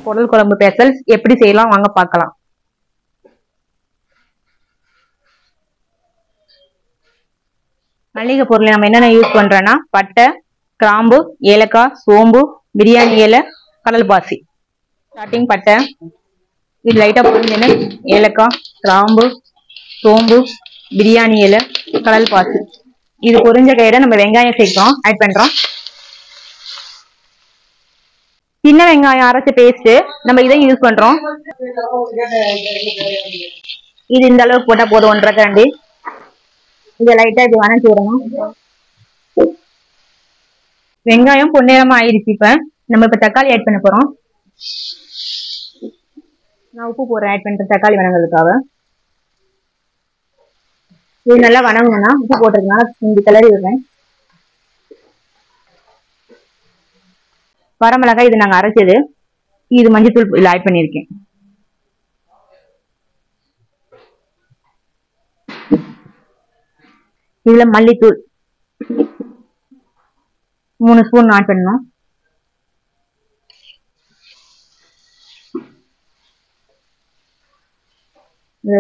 குடல் குழம்பு பெசல் எப்படி செய்யலாம் வாங்க பார்க்கலாம். மல்லிகை பொருள் நம்ம என்னென்ன யூஸ் பண்றோம்னா பட்டை, கிராம்பு, ஏலக்காய், சோம்பு, பிரியாணி இலை, கடல் பாசி. ஸ்டார்டிங் பட்டை, இது லைட்டா பொரிஞ்சுன்னு ஏலக்காய், கிராம்பு, சோம்பு, பிரியாணி இலை, கடல் பாசி. இது பொரிஞ்ச கையில நம்ம வெங்காயம் சேர்க்கிறோம், ஆட் பண்றோம். சின்ன வெங்காயம் அரைச்ச பேஸ்ட் நம்ம இதை யூஸ் பண்றோம். இது இந்த அளவுக்கு போட்டா போதும், 1.5 கரண்டி. இதை லைட்டா இது வணக்கி விடணும். வெங்காயம் பொன்னிறமா ஆயிடுச்சு. இப்ப தக்காளி ஆட் பண்ண போறோம். நான் உப்பு போடுறேன், ஆட் பண்றேன் தக்காளி வணங்குறதுக்காக. இது நல்லா வணங்கணும்னா உப்பு போட்டிருக்கனால இந்த கிளறி விடுறேன். வரமிளகாய் இது நாங்க அரைச்சது. இது மஞ்சத்தூள் இதுல ஆட் பண்ணிருக்கேன். இதுல மல்லித்தூள் 3 ஸ்பூன் ஆட் பண்ணணும்.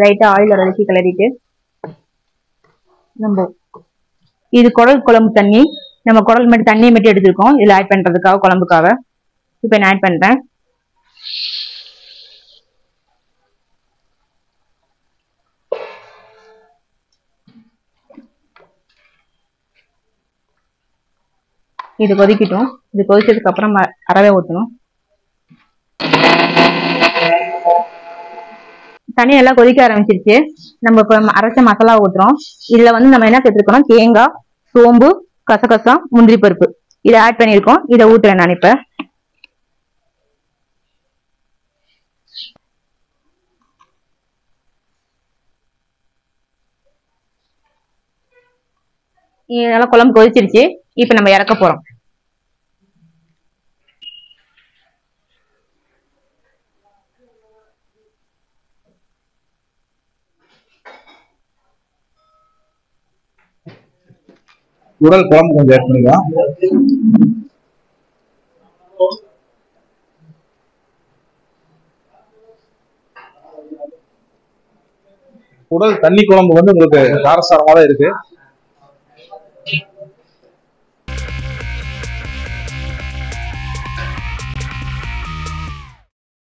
லைட்டா ஆயில் அரைச்சி கிளறிட்டு நம்ம இது குடல் குழம்பு தண்ணி, நம்ம குடல் மட்டும் தண்ணியை மட்டும் எடுத்துருக்கோம் இதுல ஆட் பண்றதுக்காக, குழம்புக்காக. இப்ப நான் ஆட் பண்றேன். இது கொதிக்கட்டும். இது கொதிச்சதுக்கு அப்புறம் அரவை ஊற்றணும். தண்ணி எல்லாம் கொதிக்க ஆரம்பிச்சிருச்சு. நம்ம இப்ப அரைச்ச மசாலா ஊத்துறோம். இதுல நம்ம என்ன சேர்த்துருக்கோம், தேங்காய், சோம்பு, கசகசா, முந்திரி பருப்பு இதை ஆட் பண்ணிருக்கோம். இதை ஊத்துறேன் நான். இப்ப இதெல்லாம் குழம்பு கொதிச்சிருச்சு. இப்ப நம்ம இறக்க போறோம். குடல் குழம்பு கொஞ்சம் ஆட் பண்ணிக்கலாம். குடல் தண்ணி குழம்பு உங்களுக்கு காரசாரமா தான் இருக்கு.